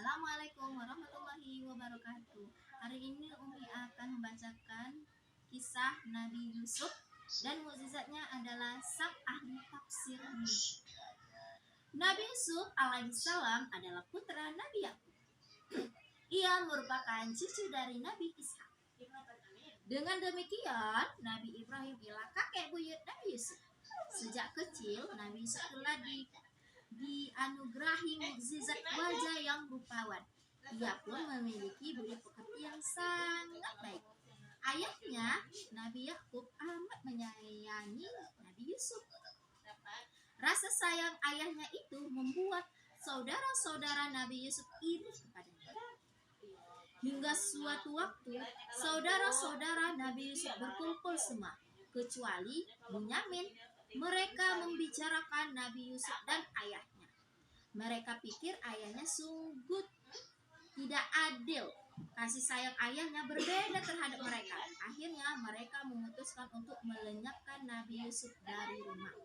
Assalamualaikum warahmatullahi wabarakatuh. Hari ini Umi akan membacakan kisah Nabi Yusuf dan mukjizatnya adalah sang ahli tafsir. Nabi Yusuf alaihissalam adalah putra Nabi Yakub. Ia merupakan cucu dari Nabi Ishak. Dengan demikian, Nabi Ibrahim ialah kakek buyut Nabi Yusuf. Sejak kecil, Nabi Yusuf telah dianugerahi mukjizat wajah yang rupawan. Ia pun memiliki budi pekerti yang sangat baik. Ayahnya, Nabi Yakub, amat menyayangi Nabi Yusuf. Rasa sayang ayahnya itu membuat saudara-saudara Nabi Yusuf iri kepadanya. Hingga suatu waktu, saudara-saudara Nabi Yusuf berkumpul semua, kecuali Bunyamin. Mereka membicarakan Nabi Yusuf dan ayahnya. Mereka pikir ayahnya sungguh tidak adil. Kasih sayang ayahnya berbeda terhadap mereka. Akhirnya mereka memutuskan untuk melenyapkan Nabi Yusuf dari rumah.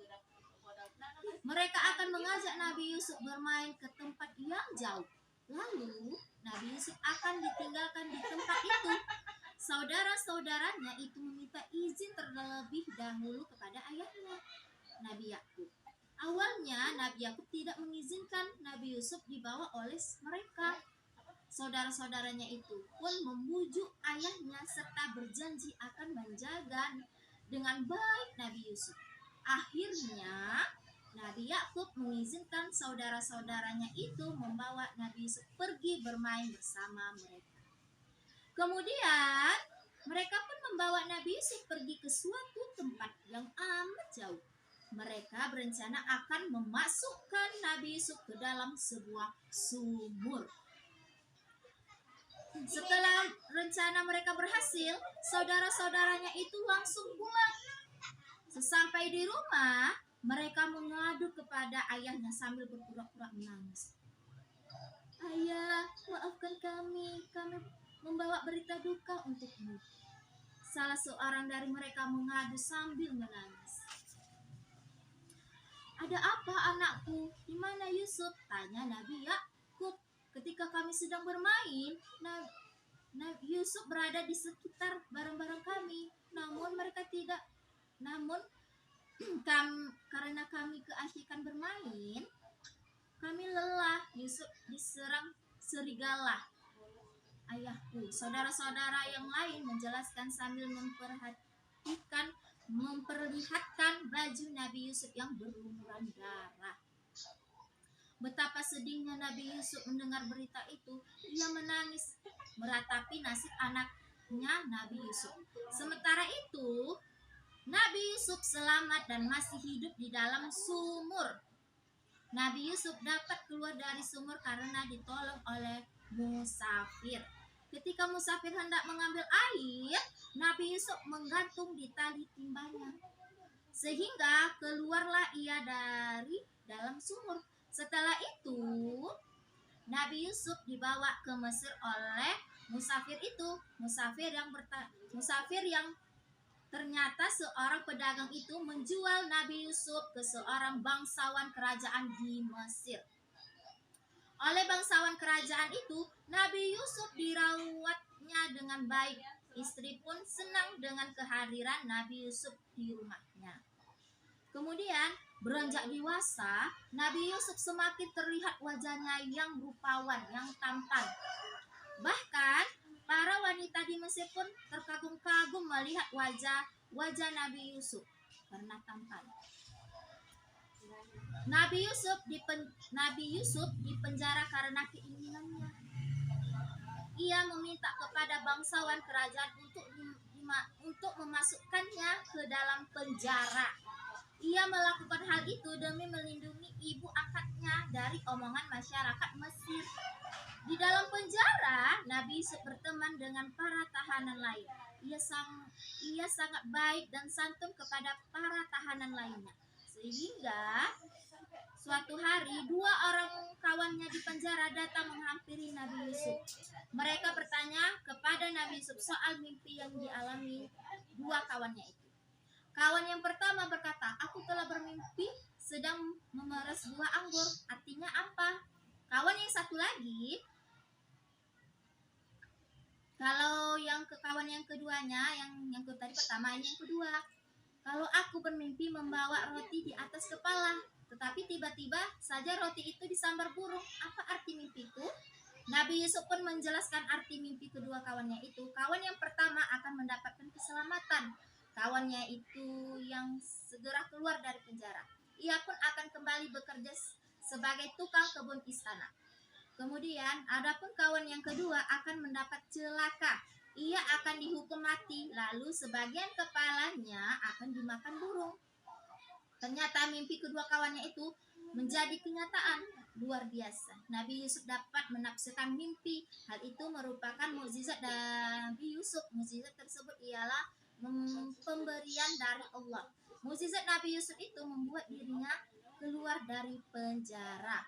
Mereka akan mengajak Nabi Yusuf bermain ke tempat yang jauh. Lalu Nabi Yusuf akan ditinggalkan di tempat itu. Saudara-saudaranya itu meminta izin terlebih dahulu kepada ayahnya, Nabi Yakub. Awalnya Nabi Yakub tidak mengizinkan Nabi Yusuf dibawa oleh mereka. Saudara-saudaranya itu pun membujuk ayahnya serta berjanji akan menjaga dengan baik Nabi Yusuf. Akhirnya Nabi Yakub mengizinkan saudara-saudaranya itu membawa Nabi Yusuf pergi bermain bersama mereka. Kemudian mereka pun membawa Nabi Yusuf pergi ke suatu tempat yang amat jauh. Mereka berencana akan memasukkan Nabi Yusuf ke dalam sebuah sumur. Setelah rencana mereka berhasil, saudara-saudaranya itu langsung pulang. Sesampai di rumah, mereka mengadu kepada ayahnya sambil berpura-pura menangis. Ayah, maafkan kami membawa berita duka untukmu. Salah seorang dari mereka mengadu sambil menangis. Ada apa anakku? Di mana Yusuf? Tanya Nabi Yakub. Ketika kami sedang bermain, Nabi Yusuf berada di sekitar barang-barang kami. Karena kami keasyikan bermain, kami lelah. Yusuf diserang serigala. Ayahku, saudara-saudara yang lain menjelaskan sambil memperlihatkan baju Nabi Yusuf yang berlumuran darah. Betapa sedihnya Nabi Yusuf mendengar berita itu. Ia menangis meratapi nasib anaknya Nabi Yusuf. Sementara itu, Nabi Yusuf selamat dan masih hidup di dalam sumur. Nabi Yusuf dapat keluar dari sumur karena ditolong oleh musafir. Ketika musafir hendak mengambil air, Nabi Yusuf menggantung di tali timbanya. Sehingga keluarlah ia dari dalam sumur. Setelah itu, Nabi Yusuf dibawa ke Mesir oleh musafir itu. Musafir yang ternyata seorang pedagang itu menjual Nabi Yusuf ke seorang bangsawan kerajaan di Mesir. Oleh bangsawan kerajaan itu, Nabi Yusuf dirawatnya dengan baik. Istri pun senang dengan kehadiran Nabi Yusuf di rumahnya. Kemudian, beranjak dewasa, Nabi Yusuf semakin terlihat wajahnya yang rupawan, yang tampan. Bahkan, para wanita di Mesir pun terkagum-kagum melihat wajah Nabi Yusuf karena tampan. Nabi Yusuf dipenjara karena keinginannya. Ia meminta kepada bangsawan kerajaan untuk memasukkannya ke dalam penjara. Ia melakukan hal itu demi melindungi ibu angkatnya dari omongan masyarakat Mesir. Di dalam penjara, Nabi Yusuf berteman dengan para tahanan lain. Ia sangat baik dan santun kepada para tahanan lainnya. Sehingga suatu hari, dua orang kawannya di penjara datang menghampiri Nabi Yusuf. Mereka bertanya kepada Nabi Yusuf soal mimpi yang dialami dua kawannya itu. Kawan yang pertama berkata, aku telah bermimpi sedang memeras buah anggur. Artinya apa? Kawan yang satu lagi Kalau yang ke kawan yang keduanya, yang ke tadi pertama, ini yang kedua. Kalau aku bermimpi membawa roti di atas kepala, tetapi tiba-tiba saja roti itu disambar burung. Apa arti mimpiku? Nabi Yusuf pun menjelaskan arti mimpi kedua kawannya itu. Kawan yang pertama akan mendapatkan keselamatan. Kawannya itu yang segera keluar dari penjara. Ia pun akan kembali bekerja sebagai tukang kebun istana. Kemudian, adapun kawan yang kedua akan mendapat celaka. Ia akan dihukum mati, lalu sebagian kepalanya akan dimakan burung. Ternyata mimpi kedua kawannya itu menjadi kenyataan. Luar biasa. Nabi Yusuf dapat menafsirkan mimpi. Hal itu merupakan mukjizat Nabi Yusuf. Mukjizat tersebut ialah pemberian dari Allah. Mukjizat Nabi Yusuf itu membuat dirinya keluar dari penjara.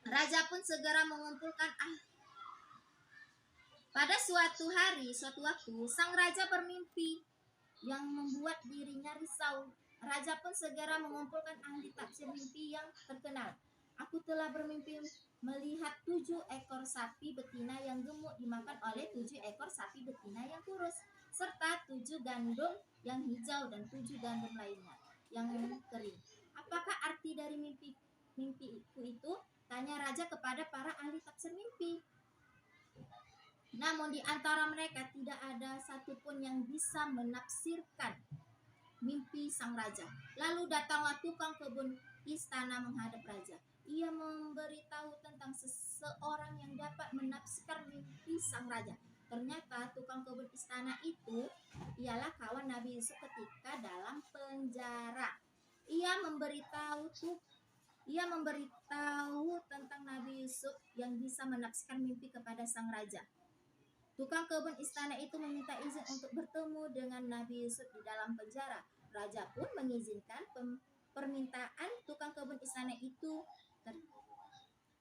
Raja pun segera mengumpulkan pada suatu waktu, sang raja bermimpi yang membuat dirinya risau. Raja pun segera mengumpulkan ahli tafsir mimpi yang terkenal. Aku telah bermimpi melihat 7 ekor sapi betina yang gemuk dimakan oleh 7 ekor sapi betina yang kurus, serta 7 gandum yang hijau dan 7 gandum lainnya yang kering. Apakah arti dari mimpiku itu? Tanya raja kepada para ahli tafsir mimpi. Namun di antara mereka tidak ada satupun yang bisa menafsirkan mimpi sang raja. Lalu datanglah tukang kebun istana menghadap raja. Ia memberitahu tentang seseorang yang dapat menafsirkan mimpi sang raja. Ternyata tukang kebun istana itu ialah kawan Nabi Yusuf ketika dalam penjara. Ia memberitahu tentang Nabi Yusuf yang bisa menafsirkan mimpi kepada sang raja. Tukang kebun istana itu meminta izin untuk bertemu dengan Nabi Yusuf di dalam penjara. Raja pun mengizinkan permintaan tukang kebun istana itu.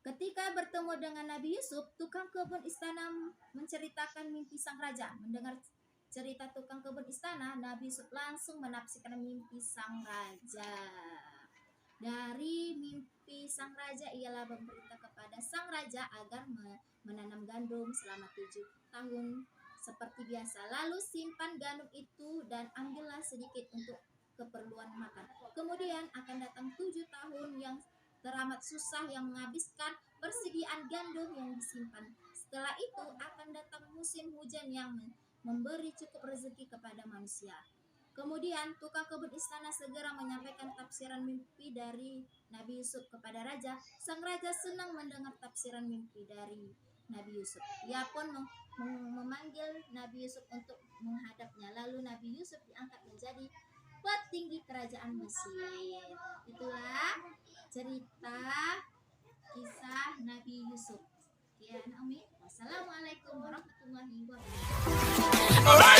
Ketika bertemu dengan Nabi Yusuf, tukang kebun istana menceritakan mimpi sang raja. Mendengar cerita tukang kebun istana, Nabi Yusuf langsung menafsirkan mimpi sang raja. Dari mimpi sang raja ialah memerintah kepada sang raja agar menanam gandum selama 7 tahun seperti biasa. Lalu simpan gandum itu dan ambillah sedikit untuk keperluan makan. Kemudian akan datang 7 tahun yang teramat susah yang menghabiskan persediaan gandum yang disimpan. Setelah itu akan datang musim hujan yang memberi cukup rezeki kepada manusia. Kemudian tukang kebun istana segera menyampaikan tafsiran mimpi dari Nabi Yusuf kepada raja. Sang raja senang mendengar tafsiran mimpi dari Nabi Yusuf. Ia pun memanggil Nabi Yusuf untuk menghadapnya. Lalu Nabi Yusuf diangkat menjadi petinggi kerajaan Mesir. Itulah cerita kisah Nabi Yusuf. Sekian, Umi. Wassalamualaikum warahmatullahi wabarakatuh.